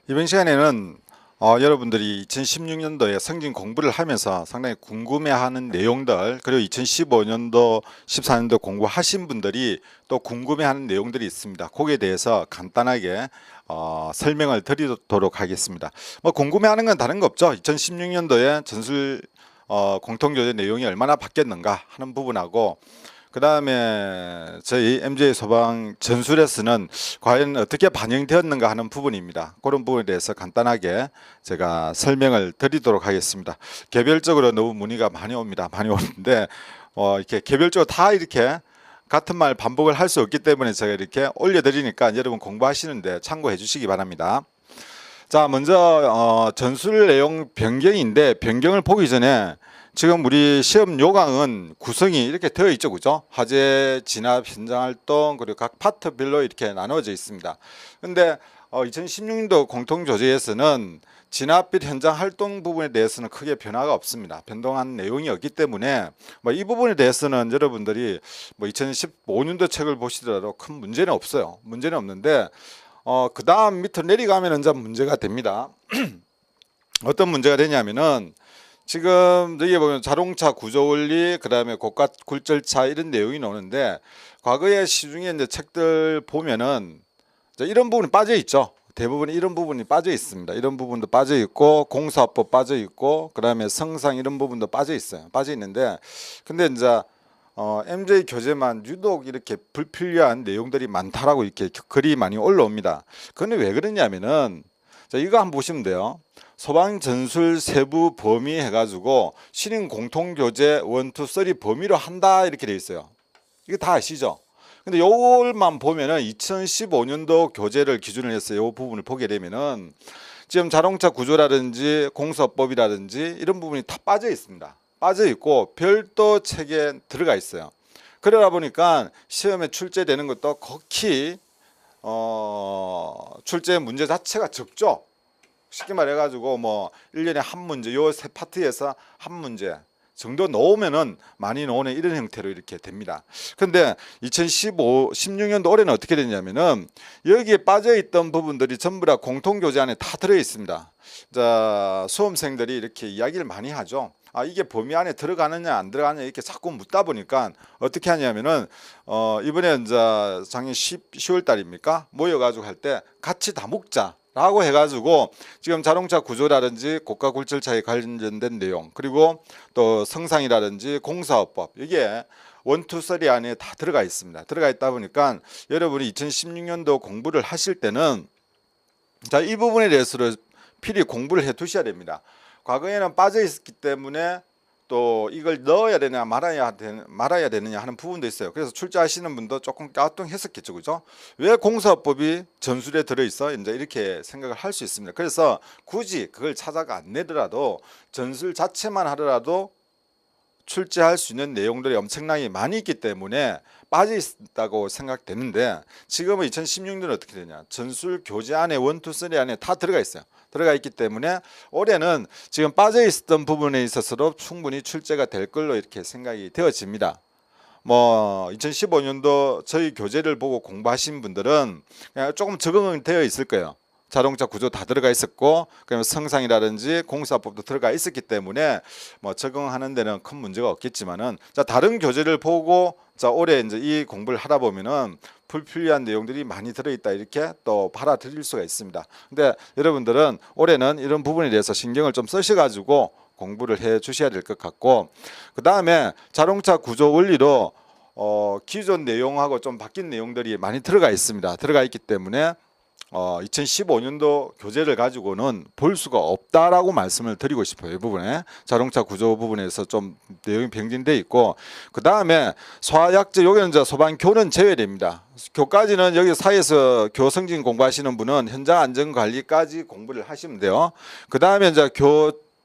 이번 시간에는 여러분들이 2016년도에 성진 공부를 하면서 상당히 궁금해하는 내용들, 그리고 2015년도, 14년도 공부하신 분들이 또 궁금해하는 내용들이 있습니다. 거기에 대해서 간단하게 설명을 드리도록 하겠습니다. 뭐 궁금해하는 건 다른 거 없죠. 2016년도에 전술 공통교재 내용이 얼마나 바뀌었는가 하는 부분하고, 그 다음에 저희 MJ 소방 전술에서는 과연 어떻게 반영되었는가 하는 부분입니다. 그런 부분에 대해서 간단하게 제가 설명을 드리도록 하겠습니다. 개별적으로 너무 문의가 많이 옵니다. 많이 오는데 이렇게 개별적으로 다 이렇게 같은 말 반복을 할 수 없기 때문에 제가 이렇게 올려드리니까 여러분 공부하시는데 참고해 주시기 바랍니다. 자, 먼저 전술 내용 변경인데, 변경을 보기 전에 지금 우리 시험 요강은 구성이 이렇게 되어 있죠, 그죠? 화재, 진압, 현장 활동, 그리고 각 파트별로 이렇게 나누어져 있습니다. 근데 2016년도 공통조제에서는 진압 및 현장 활동 부분에 대해서는 크게 변화가 없습니다. 변동한 내용이 없기 때문에 이 부분에 대해서는 여러분들이 2015년도 책을 보시더라도 큰 문제는 없어요. 문제는 없는데 그 다음 밑으로 내려가면 이제 문제가 됩니다. 어떤 문제가 되냐면은 지금 여기 보면 자동차 구조 원리, 그 다음에 고가 굴절차 이런 내용이 나오는데, 과거에 시중에 이제 책들 보면은 이런 부분이 빠져 있죠. 대부분 이런 부분이 빠져 있습니다. 이런 부분도 빠져 있고, 공사법 빠져 있고, 그 다음에 성상 이런 부분도 빠져 있어요. 빠져 있는데, 근데 이제 MJ 교재만 유독 이렇게 불필요한 내용들이 많다라고 이렇게 글이 많이 올라옵니다. 그런데 왜 그러냐면은, 자, 이거 한번 보시면 돼요. 소방 전술 세부 범위 해가지고 신인 공통교재 1, 2, 3 범위로 한다 이렇게 돼 있어요. 이거 다 아시죠? 근데 요걸만 보면은 2015년도 교재를 기준으로 해서 이 부분을 보게 되면은 지금 자동차 구조라든지 공사법이라든지 이런 부분이 다 빠져 있습니다. 빠져 있고 별도 책에 들어가 있어요. 그러다 보니까 시험에 출제되는 것도 극히 출제 문제 자체가 적죠. 쉽게 말해가지고 1년에 한 문제, 요 세 파트에서 한 문제 정도 넣으면은 많이 나오는 이런 형태로 이렇게 됩니다. 근데 16년도 올해는 어떻게 됐냐면은 여기에 빠져있던 부분들이 전부 다 공통교재 안에 다 들어있습니다. 자, 수험생들이 이렇게 이야기를 많이 하죠. 이게 범위 안에 들어가느냐 안 들어가느냐 이렇게 자꾸 묻다 보니까 어떻게 하냐면은 이번에 이제 작년 10월 달입니까? 모여가지고 할 때 같이 다 묶자 라고 해가지고 지금 자동차 구조라든지 고가 굴절차에 관련된 내용, 그리고 또 성상이라든지 공사업법, 이게 1, 2, 3 안에 다 들어가 있습니다. 들어가 있다 보니까 여러분이 2016년도 공부를 하실 때는 자, 이 부분에 대해서 필히 공부를 해 두셔야 됩니다. 과거에는 빠져 있었기 때문에 또 이걸 넣어야 되냐 말아야 되느냐 하는 부분도 있어요. 그래서 출제하시는 분도 조금 까뚱했었겠죠, 그죠? 왜 공사법이 전술에 들어있어? 이제 이렇게 생각을 할 수 있습니다. 그래서 굳이 그걸 찾아가 안 내더라도 전술 자체만 하더라도 출제할 수 있는 내용들이 엄청나게 많이 있기 때문에 빠져 있다고 생각되는데, 지금은 2016년은 어떻게 되냐? 전술 교재 안에 1, 2, 3 안에 다 들어가 있어요. 들어가 있기 때문에 올해는 지금 빠져 있었던 부분에 있어서도 충분히 출제가 될 걸로 이렇게 생각이 되어집니다. 2015년도 저희 교재를 보고 공부하신 분들은 그냥 조금 적응은 되어 있을 거예요. 자동차 구조 다 들어가 있었고, 그다음에 성상이라든지 공사법도 들어가 있었기 때문에 적응하는 데는 큰 문제가 없겠지만은, 자, 다른 교재를 보고 자, 올해 이제 이 공부를 하다 보면은 불필요한 내용들이 많이 들어있다 이렇게 또 받아들일 수가 있습니다. 근데 여러분들은 올해는 이런 부분에 대해서 신경을 좀 쓰셔가지고 공부를 해 주셔야 될 것 같고, 그 다음에 자동차 구조 원리로 기존 내용하고 좀 바뀐 내용들이 많이 들어가 있습니다. 들어가 있기 때문에 2015년도 교재를 가지고는 볼 수가 없다라고 말씀을 드리고 싶어요. 이 부분에 자동차 구조 부분에서 좀 내용이 변경돼 있고, 그 다음에 소화약제, 여기는 이제 소방교는 제외됩니다. 교까지는 여기 사이에서 교성진 공부하시는 분은 현장 안전관리까지 공부를 하시면 돼요. 그 다음에 이제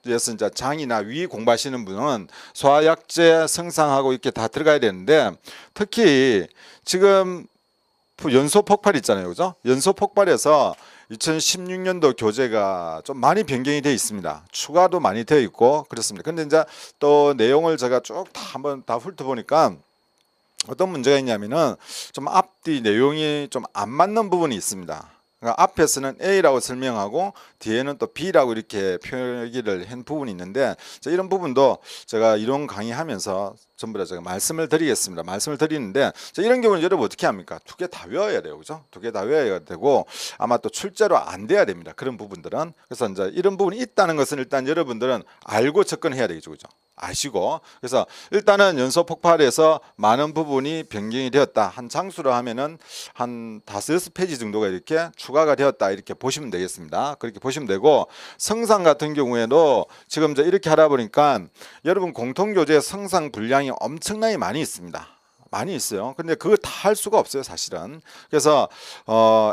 그래서 이제 장이나 위 공부하시는 분은 소화약제, 성상하고 이렇게 다 들어가야 되는데, 특히 지금 연소 폭발 있잖아요, 그죠? 연소 폭발에서 2016년도 교재가 좀 많이 변경이 되어 있습니다. 추가도 많이 되어 있고 그렇습니다. 근데 이제 또 내용을 제가 쭉 다 한번 다 훑어보니까 어떤 문제가 있냐면은 좀 앞뒤 내용이 좀 안 맞는 부분이 있습니다. 그러니까 앞에서는 A라고 설명하고 뒤에는 또 B라고 이렇게 표기를 한 부분이 있는데 이런 부분도 제가 이론 강의하면서 전부 다 제가 말씀을 드리겠습니다. 말씀을 드리는데 이런 경우는 여러분 어떻게 합니까? 두 개 다 외워야 돼요. 그죠? 두 개 다 외워야 되고 아마 또 출제로 안 돼야 됩니다. 그런 부분들은. 그래서 이제 이런 부분이 있다는 것은 일단 여러분들은 알고 접근해야 되겠죠. 그죠? 아시고. 그래서 일단은 연소 폭발에서 많은 부분이 변경이 되었다. 한 장수로 하면은 한 5-6페이지 정도가 이렇게 추가가 되었다. 이렇게 보시면 되겠습니다. 그렇게 보시면 되고 성상 같은 경우에도 지금 이제 이렇게 하다 보니까 여러분 공통교재 성상 분량이 엄청나게 많이 있습니다. 많이 있어요. 근데 그걸 다 할 수가 없어요, 사실은. 그래서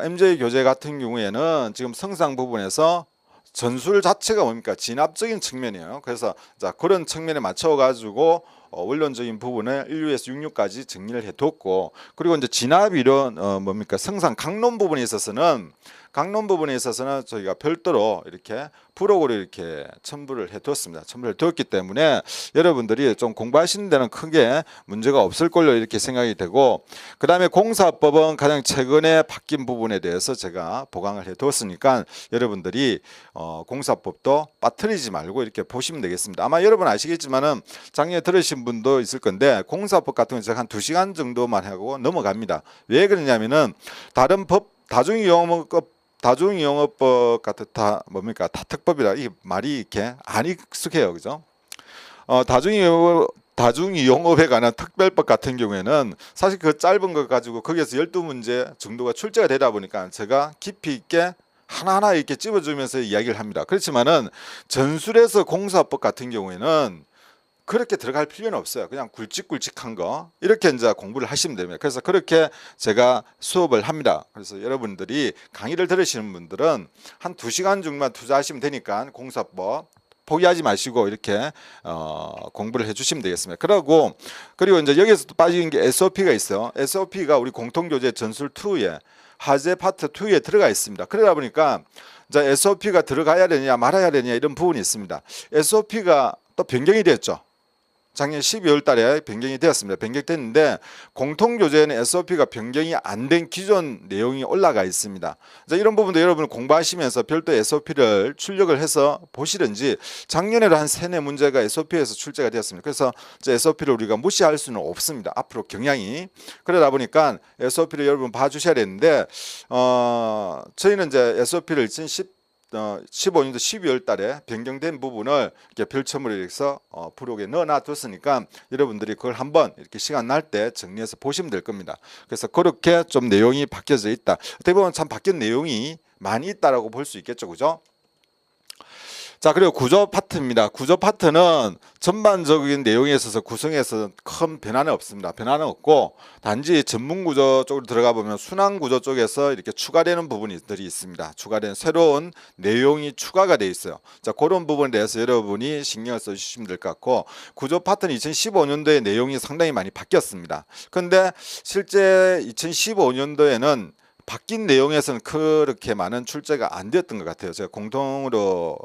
MJ 교재 같은 경우에는 지금 성상 부분에서 전술 자체가 뭡니까? 진압적인 측면이에요. 그래서 자, 그런 측면에 맞춰 가지고 원론적인 부분을 1류에서 6류까지 정리를 해뒀고, 그리고 이제 진압 이론 뭡니까? 성상 강론 부분에 있어서는 저희가 별도로 이렇게 부록으로 이렇게 첨부를 해두었습니다. 첨부를 해두었기 때문에 여러분들이 좀 공부하시는 데는 크게 문제가 없을 걸로 이렇게 생각이 되고, 그 다음에 공사법은 가장 최근에 바뀐 부분에 대해서 제가 보강을 해두었으니까 여러분들이 공사법도 빠뜨리지 말고 이렇게 보시면 되겠습니다. 아마 여러분 아시겠지만은 작년에 들으신 분도 있을 건데 공사법 같은 경우는 제가 한 2시간 정도만 하고 넘어갑니다. 왜 그러냐면은 다른 법 다중이용업법 같은 다 뭡니까? 다특법이라 이 말이 이렇게 안 익숙해요. 그죠? 다중이용업에 관한 특별법 같은 경우에는 사실 그 짧은 것 가지고 거기에서 12문제 정도가 출제가 되다 보니까 제가 깊이 있게 하나하나 이렇게 찝어주면서 이야기를 합니다. 그렇지만은 전술에서 공사법 같은 경우에는 그렇게 들어갈 필요는 없어요. 그냥 굵직굵직한 거 이렇게 이제 공부를 하시면 됩니다. 그래서 그렇게 제가 수업을 합니다. 그래서 여러분들이 강의를 들으시는 분들은 한 2시간 정도만 투자하시면 되니까 공사법 포기하지 마시고 이렇게 공부를 해주시면 되겠습니다. 그리고 이제 여기서 또 빠진 게 SOP가 있어요. SOP가 우리 공통교재 전술 2에 화제 파트 2에 들어가 있습니다. 그러다 보니까 이제 SOP가 들어가야 되냐 말아야 되냐 이런 부분이 있습니다. SOP가 또 변경이 됐죠. 작년 12월 달에 변경이 되었습니다. 변경됐는데 공통교재에는 SOP가 변경이 안 된 기존 내용이 올라가 있습니다. 이런 부분도 여러분 공부하시면서 별도 SOP를 출력을 해서 보시든지 작년에도 한 3-4문제가 SOP에서 출제가 되었습니다. 그래서 SOP를 우리가 무시할 수는 없습니다. 앞으로 경향이. 그러다 보니까 SOP를 여러분 봐주셔야 되는데 저희는 이제 SOP를 15년도 12월 달에 변경된 부분을 이렇게 별첨으로 해서 부록에 넣어 놔뒀으니까 여러분들이 그걸 한번 이렇게 시간 날 때 정리해서 보시면 될 겁니다. 그래서 그렇게 좀 내용이 바뀌어져 있다. 어떻게 보면 참 바뀐 내용이 많이 있다라고 볼 수 있겠죠. 그죠? 자, 그리고 구조 파트입니다. 구조 파트는 전반적인 내용에 있어서 구성에서 큰 변화는 없습니다. 변화는 없고 단지 전문 구조 쪽으로 들어가 보면 순환 구조 쪽에서 이렇게 추가되는 부분들이 있습니다. 추가된 새로운 내용이 추가가 되어 있어요. 자, 그런 부분에 대해서 여러분이 신경을 써주시면 될 것 같고, 구조 파트는 2015년도에 내용이 상당히 많이 바뀌었습니다. 근데 실제 2015년도에는 바뀐 내용에서는 그렇게 많은 출제가 안 되었던 것 같아요. 제가 공통으로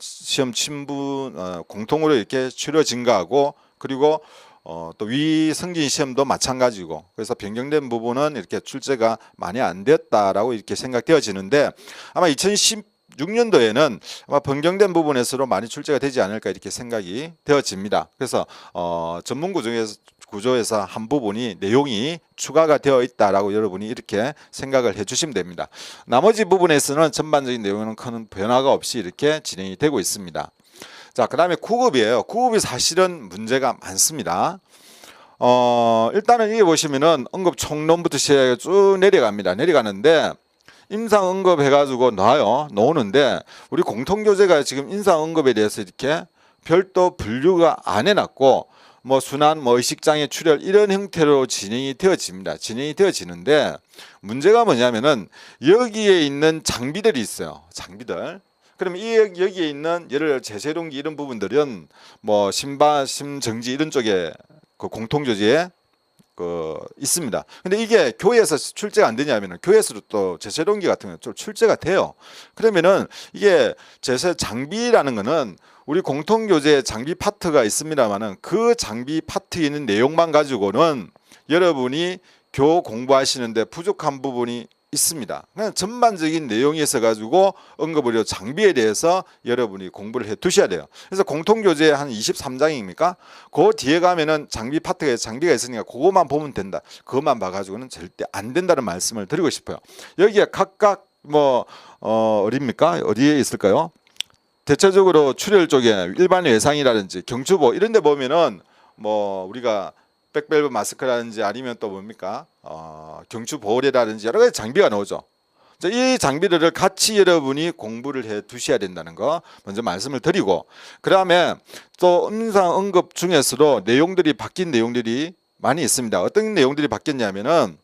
시험 친분 공통으로 이렇게 치료진 거하고, 그리고 또 위성진 시험도 마찬가지고, 그래서 변경된 부분은 이렇게 출제가 많이 안 되었다라고 이렇게 생각되어지는데 아마 2016년도에는 아마 변경된 부분에서도 많이 출제가 되지 않을까 이렇게 생각이 되어집니다. 그래서 전문 구조에서 한 부분이 내용이 추가가 되어 있다라고 여러분이 이렇게 생각을 해주시면 됩니다. 나머지 부분에서는 전반적인 내용은 큰 변화가 없이 이렇게 진행이 되고 있습니다. 자, 그 다음에 구급이에요. 구급이 사실은 문제가 많습니다. 일단은 여기 보시면은 언급 총론부터 시작해 쭉 내려갑니다. 내려가는데 임상 언급 해가지고 놓는데 우리 공통교재가 지금 임상 언급에 대해서 이렇게 별도 분류가 안 해놨고 뭐 순환, 뭐 의식장애, 출혈 이런 형태로 진행이 되어집니다. 진행이 되어지는데 문제가 뭐냐면은 여기에 있는 장비들이 있어요. 장비들. 그러면 여기에 있는 예를 들어 제세동기 이런 부분들은 뭐 심정지 이런 쪽에 그 공통교재에 있습니다. 근데 이게 교회에서 출제가 안 되냐면은 교회에서도 또 제세동기 같은 경우는 좀 출제가 돼요. 그러면은 이게 제세 장비라는 거는 우리 공통교재 장비 파트가 있습니다만은 그 장비 파트에 있는 내용만 가지고는 여러분이 공부하시는데 부족한 부분이 있습니다. 그냥 전반적인 내용이 있어 가지고 응급의료 장비에 대해서 여러분이 공부를 해 두셔야 돼요. 그래서 공통교재 한 23장입니까? 그 뒤에 가면은 장비가 있으니까 그것만 보면 된다. 그것만 봐 가지고는 절대 안 된다는 말씀을 드리고 싶어요. 여기에 각각 어디입니까? 어디에 있을까요? 대체적으로 출혈 쪽에 일반 외상이라든지 경추보 이런 데 보면은 우리가 백밸브 마스크라든지 아니면 또 뭡니까? 경추 보호대라든지 여러 가지 장비가 나오죠. 이 장비들을 같이 여러분이 공부를 해 두셔야 된다는 거 먼저 말씀을 드리고, 그 다음에 또 임상 응급 중에서도 바뀐 내용들이 많이 있습니다. 어떤 내용들이 바뀌었냐면은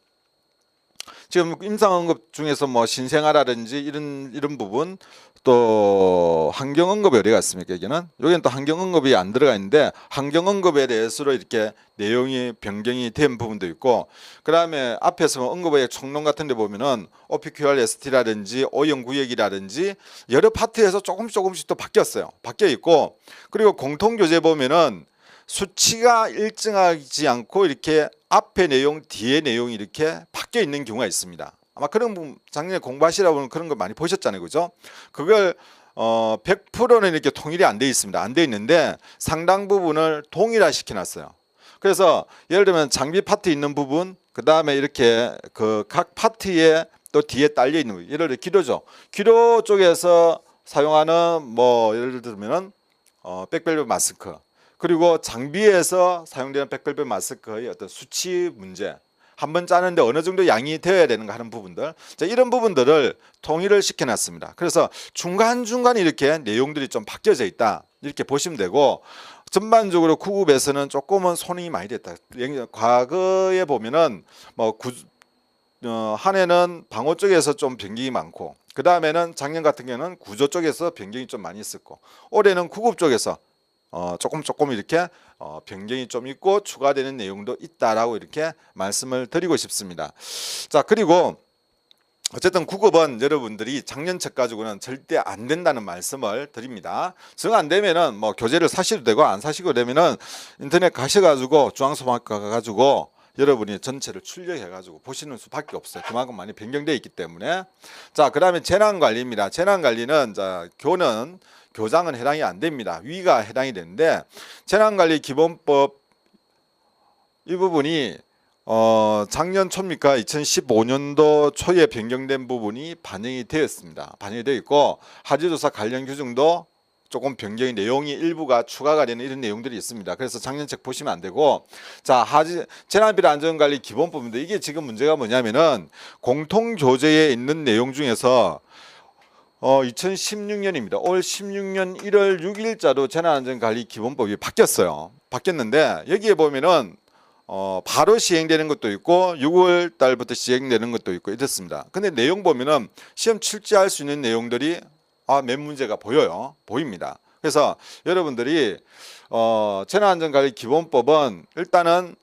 지금 임상응급 중에서 신생아라든지 이런 부분, 또 환경응급이 어디가 있습니까? 여기는 또 환경응급이 안 들어가 있는데 환경응급에 대해서로 이렇게 내용이 변경이 된 부분도 있고, 그 다음에 앞에서 응급의 총론 같은 데 보면은 OPQR ST라든지 O형구역이라든지 여러 파트에서 조금씩 또 바뀌어 있고, 그리고 공통교재 보면은 수치가 일정하지 않고 이렇게 앞에 내용 뒤에 내용이 이렇게 바뀌어 있는 경우가 있습니다. 아마 그런 부분 작년에 공부하시다 보면 그런 거 많이 보셨잖아요, 그죠? 그걸 100%는 이렇게 통일이 안 돼 있습니다. 안 돼 있는데 상당 부분을 동일화 시켜놨어요. 그래서 예를 들면 장비 파트 있는 부분, 그 다음에 이렇게 그 각 파트에 또 뒤에 딸려 있는 부분, 예를 들어 기도죠. 기도 쪽에서 사용하는 예를 들면은 백밸브 마스크, 그리고 장비에서 사용되는 백밸브 마스크의 어떤 수치 문제, 한번 짜는데 어느 정도 양이 되어야 되는가 하는 부분들, 이런 부분들을 통일을 시켜놨습니다. 그래서 중간중간에 이렇게 내용들이 좀 바뀌어져 있다, 이렇게 보시면 되고, 전반적으로 구급에서는 조금은 손이 많이 됐다. 과거에 보면은 한 해는 방호 쪽에서 좀 변경이 많고, 그 다음에는 작년 같은 경우는 구조 쪽에서 변경이 좀 많이 있었고, 올해는 구급 쪽에서 조금 이렇게 변경이 좀 있고 추가되는 내용도 있다라고 이렇게 말씀을 드리고 싶습니다. 자, 그리고 어쨌든 구급은 여러분들이 작년 책 가지고는 절대 안 된다는 말씀을 드립니다. 정 안 되면은 교재를 사셔도 되고, 안 사시고 되면은 인터넷 가셔가지고 중앙소방학과 가가지고 여러분이 전체를 출력해가지고 보시는 수밖에 없어요. 그만큼 많이 변경되어 있기 때문에. 자, 그 다음에 재난관리입니다. 재난관리는 교장은 해당이 안 됩니다. 위가 해당이 되는데, 재난관리기본법 이 부분이 작년 초입니까? 2015년도 초에 변경된 부분이 반영이 되었습니다. 반영이 되어 있고, 하지조사 관련 규정도 조금 변경이 내용이 일부가 추가가 되는 이런 내용들이 있습니다. 그래서 작년 책 보시면 안 되고, 자, 재난비리 안전관리 기본법인데, 이게 지금 문제가 뭐냐면은 공통교재에 있는 내용 중에서 2016년입니다. 올 16년 1월 6일자로 재난안전관리 기본법이 바뀌었는데, 여기에 보면은 바로 시행되는 것도 있고 6월 달부터 시행되는 것도 있고 이렇습니다. 근데 내용 보면은 시험 출제할 수 있는 내용들이 몇 문제가 보입니다. 그래서 여러분들이 재난안전관리 기본법은 일단은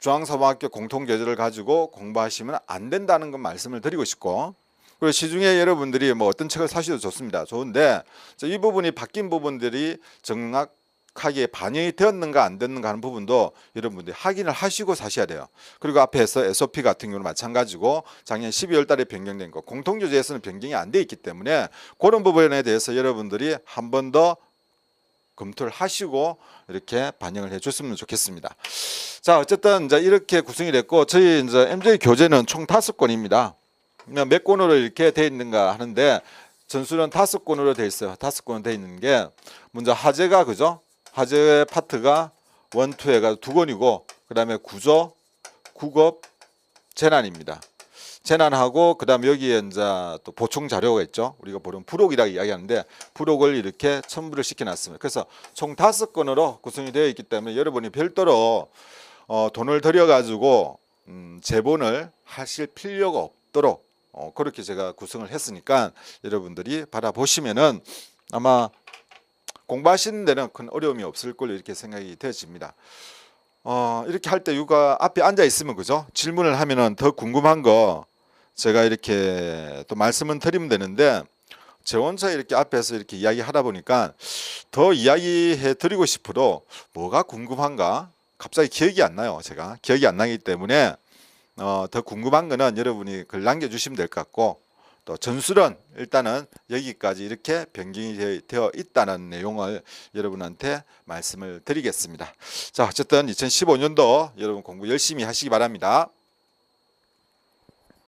중앙소방학교 공통교재를 가지고 공부하시면 안 된다는 건 말씀을 드리고 싶고, 그리고 시중에 여러분들이 어떤 책을 사셔도 좋습니다. 좋은데 이 부분이 바뀐 부분들이 정확하게 반영이 되었는가 안 됐는가 하는 부분도 여러분들이 확인을 하시고 사셔야 돼요. 그리고 앞에서 SOP 같은 경우는 마찬가지고 작년 12월 달에 변경된 거, 공통교재에서는 변경이 안 돼 있기 때문에 그런 부분에 대해서 여러분들이 한 번 더 검토를 하시고 이렇게 반영을 해줬으면 좋겠습니다. 자, 어쨌든 이렇게 구성이 됐고, 저희 MJ 교재는 총 5권입니다. 몇 권으로 이렇게 돼 있는가 하는데, 전수는 5권으로 돼 있어요. 5권으로 돼 있는 게, 먼저 화재가, 그죠? 화재 파트가 1, 2 해가지고 2권이고, 그 다음에 구조, 구급, 재난입니다. 재난하고, 그 다음에 여기에 또 보충 자료가 있죠. 우리가 보는 부록이라고 이야기하는데, 부록을 이렇게 첨부를 시켜놨습니다. 그래서 총 5권으로 구성이 되어 있기 때문에 여러분이 별도로 돈을 들여가지고 제본을 하실 필요가 없도록 그렇게 제가 구성을 했으니까 여러분들이 받아보시면은 아마 공부하시는 데는 큰 어려움이 없을 걸로 이렇게 생각이 되어집니다. 이렇게 할 때 유가 앞에 앉아 있으면, 그죠? 질문을 하면은 더 궁금한 거 제가 이렇게 또 말씀은 드리면 되는데, 제 혼자 이렇게 앞에서 이렇게 이야기하다 보니까 더 이야기해 드리고 싶어도 뭐가 궁금한가 갑자기 기억이 안 나요. 제가 기억이 안 나기 때문에 더 궁금한 거는 여러분이 글 남겨주시면 될 것 같고, 또 전술은 일단은 여기까지 이렇게 변경이 되어 있다는 내용을 여러분한테 말씀을 드리겠습니다. 자, 어쨌든 2015년도 여러분 공부 열심히 하시기 바랍니다.